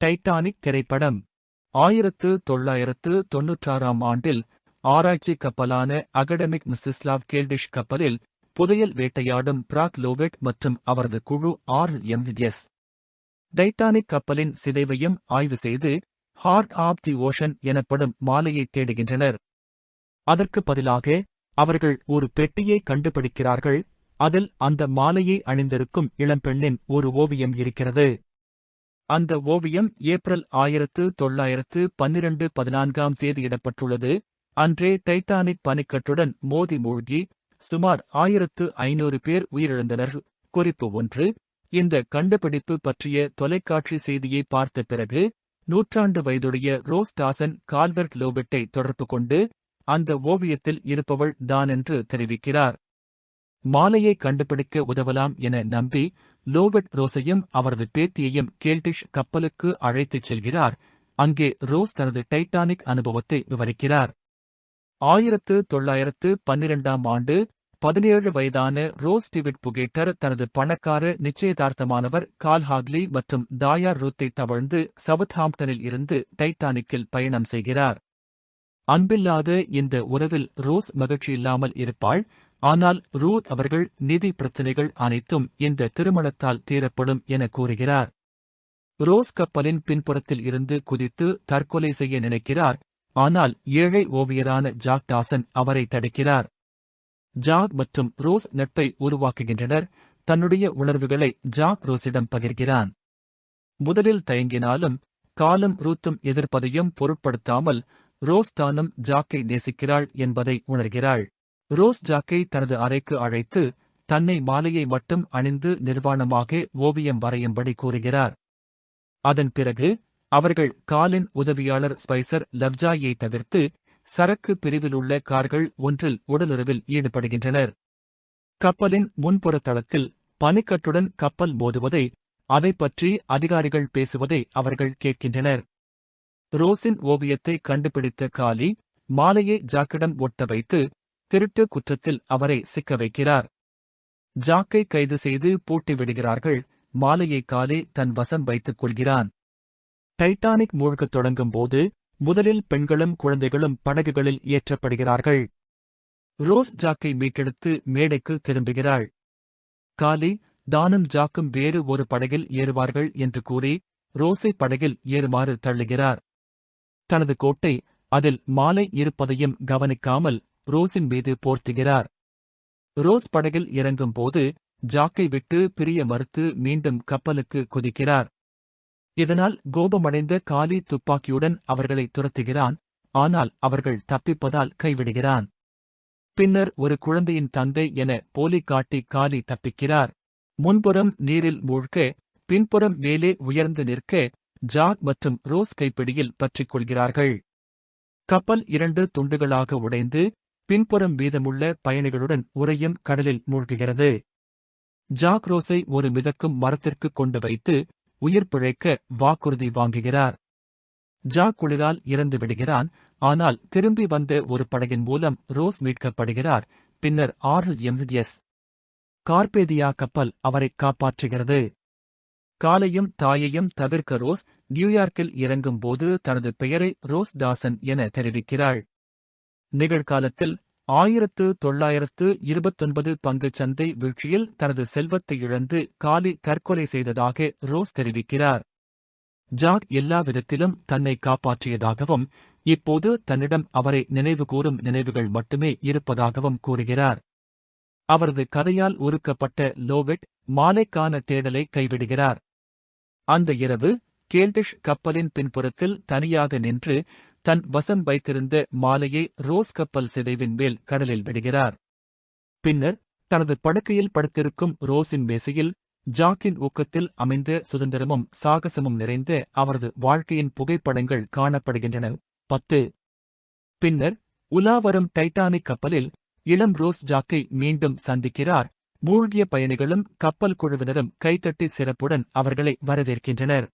Titanic திரைப்படம் 1996ஆம் ஆண்டில் ஆராய்ச்சி கப்பலான அகடமிக் மிஸ்ஸிஸ்லாவ் கேல்டிஷ் கப்பலில் புதையல் வேட்டையாடும் பிராக் லோவெட் மற்றும் அவரது குழு RMS டைட்டானிக் கப்பலின் சிதைவையும் ஆய்வு செய்து ஹார்ட் ஆப் தி ஓஷன் எனப்படும் மாலையை தேடுகின்றனர். அதற்கு பதிலாக அவர்கள் ஒரு பெட்டியை கண்டுபிடிக்கிறார்கள். அதில் அந்த மாலையை அணிந்திருக்கும் இளம்பெண்ணின் ஒரு ஓவியம் இருக்கிறது. அந்த ஓவியம் ஏப்ரல் 1912 14ஆம் தேதியிடப்பட்டுள்ளது. அன்றே டைட்டானிக் பனிக்கட்டுடன் மோதி மூழ்கி சுமார் 1500 பேர் உயிரிழந்தனர். குறிப்பு 1. இந்த கண்டுபிடிப்பு பற்றிய தொலைக்காட்சி செய்தியை பார்த்த பிறகு நூற்றாண்டு வயதுடைய ரோஸ் டாசன் கால்வெர்ட் லோவெட்டை தொடர்பு கொண்டு அந்த ஓவியத்தில் இருப்பவள் தான் என்று தெரிவிக்கிறார். மாலையை கண்டுபிடிக்க உதவலாம் என நம்பி லோவெட் ரோஸையும் அவரது பேத்தியையும் கேல்டிஷ் கப்பலுக்கு அழைத்துச் செல்கிறார். அங்கே ரோஸ் தனது டைட்டானிக் அனுபவத்தை விவரிக்கிறார். 1912ஆம் ஆண்டு 17 வயதான ரோஸ் டிவிட் புகேட்டர் தனது பணக்கார நிச்சயதார்த்தமானவர் கால் ஹாக்லி மற்றும் தாயார் ரூத்தை தவழ்ந்து சவுத்ஹாம்ப்டனில் இருந்து டைட்டானிக்கில் பயணம் செய்கிறார். அன்பில்லாத இந்த உறவில் ரோஸ் மகிழ்ச்சியில்லாமல் இருப்பாள். ஆனால் ரூத் அவர்கள் நிதி பிரச்சினைகள் அனைத்தும் இந்த திருமணத்தால் தீரப்படும் என கூறுகிறார். ரோஸ் கப்பலின் பின்புறத்தில் இருந்து குதித்து தற்கொலை செய்ய நினைக்கிறார். ஆனால் ஏழை ஓவியரான ஜாக் டாசன் அவரை தடுக்கிறார். ஜாக் மற்றும் ரோஸ் நட்பை உருவாக்குகின்றனர். தன்னுடைய உணர்வுகளை ஜாக் ரோஸிடம் பகிர்கிறான். முதலில் தயங்கினாலும் காலும் ரூத்தும் எதிர்ப்பதையும் பொருட்படுத்தாமல் ரோஸ் தானும் ஜாக்கை நேசிக்கிறாள் என்பதை உணர்கிறாள். ரோஸ் ஜாக்கை தனது அறைக்கு அழைத்து தன்னை மாலையை மட்டும் அணிந்து நிர்வாணமாக ஓவியம் வரையும்படி கூறுகிறார். அதன் பிறகு அவர்கள் காலின் உதவியாளர் ஸ்பைசர் லவ்ஜாயை தவிர்த்து சரக்கு பிரிவிலுள்ள கார்கள் ஒன்றில் உடலுறவில் ஈடுபடுகின்றனர். கப்பலின் முன்புற தளத்தில் பனிக்கட்டுடன் கப்பல் மோதுவதை, அதைப் பற்றி அதிகாரிகள் பேசுவதை அவர்கள் கேட்கின்றனர். ரோஸின் ஓவியத்தை கண்டுபிடித்த காலி மாலையை ஜாக்கிடம் ஒட்ட வைத்து திருட்டு குற்றத்தில் அவரை சிக்க வைக்கிறார். ஜாக்கை கைது செய்து பூட்டி விடுகிறார்கள். மாலையை காலி தன் வசம் வைத்துக் கொள்கிறான். டைட்டானிக் மூழ்கத் தொடங்கும் போது முதலில் பெண்களும் குழந்தைகளும் படகுகளில் ஏற்றப்படுகிறார்கள். ரோஸ் ஜாக்கை மீட்டெடுத்து மேடைக்கு திரும்புகிறாள். காலி தானும் ஜாக்கும் வேறு ஒரு படகில் ஏறுவார்கள் என்று கூறி ரோஸை படகில் ஏறுமாறு தள்ளுகிறார். தனது கோட்டை அதில் மாலை இருப்பதையும் கவனிக்காமல் ரோஸின் மீது போர்த்துகிறார். ரோஸ் படகில் இறங்கும் போது ஜாக்கை விட்டு பிரிய மறுத்து மீண்டும் கப்பலுக்கு குதிக்கிறார். இதனால் கோபமடைந்த காலி துப்பாக்கியுடன் அவர்களை துரத்துகிறான். ஆனால் அவர்கள் தப்பிப்பதால் கைவிடுகிறான். பின்னர் ஒரு குழந்தையின் தந்தை என போலி காட்டி காலி தப்பிக்கிறார். முன்புறம் நீரில் மூழ்க, பின்புறம் மேலே உயர்ந்து நிற்க ஜாக் மற்றும் ரோஸ் கைப்பிடியில் பற்றிக் கொள்கிறார்கள். கப்பல் 2 துண்டுகளாக உடைந்து பின்புறம் மீதமுள்ள பயணிகளுடன் உறையும் கடலில் மூழ்குகிறது. ஜாக் ரோஸை ஒரு மிதக்கும் மரத்திற்கு கொண்டு வைத்து உயிர் பிழைக்க வாக்குறுதி வாங்குகிறார். ஜாக் குளிரால் இறந்து விடுகிறான். ஆனால் திரும்பி வந்த ஒரு படகின் மூலம் ரோஸ் மீட்கப்படுகிறார். பின்னர் RMS கார்பேதியா கப்பல் அவரை காப்பாற்றுகிறது. காலையும் தாயையும் தவிர்க்க ரோஸ் நியூயார்க்கில் இறங்கும் போது தனது பெயரை ரோஸ் டாசன் என தெரிவிக்கிறாள். நிகழ்காலத்தில் 1929 பங்குச் சந்தை வீழ்ச்சியில் தனது செல்வத்தை இழந்து காலி தற்கொலை செய்ததாக ரோஸ் தெரிவிக்கிறார். ஜாக் எல்லா விதத்திலும் தன்னை காப்பாற்றியதாகவும் இப்போது தன்னிடம் அவரை நினைவுகூரும் நினைவுகள் மட்டுமே இருப்பதாகவும் கூறுகிறார். அவரது கதையால் உருக்கப்பட்ட லோவெட் மாலைக்கான தேடலை கைவிடுகிறார். அந்த இரவு கேல்டிஷ் கப்பலின் பின்புறத்தில் தனியாக நின்று தன் வசம் வைத்திருந்த மாலையை ரோஸ் கப்பல் சிதைவின் மேல் கடலில் விடுகிறார். பின்னர் தனது படுக்கையில் படுத்திருக்கும் ரோஸின் மேசையில் ஜாக்கின் ஊக்கத்தில் அமைந்த சுதந்திரமும் சாகசமும் நிறைந்த அவரது வாழ்க்கையின் புகைப்படங்கள் காணப்படுகின்றன. 10. பின்னர் உலாவரும் டைட்டானிக் கப்பலில் இளம் ரோஸ் ஜாக்கை மீண்டும் சந்திக்கிறார். மூழ்கிய பயணிகளும் கப்பல் குழுவினரும் கைதட்டி சிறப்புடன் அவர்களை வரவேற்கின்றனர்.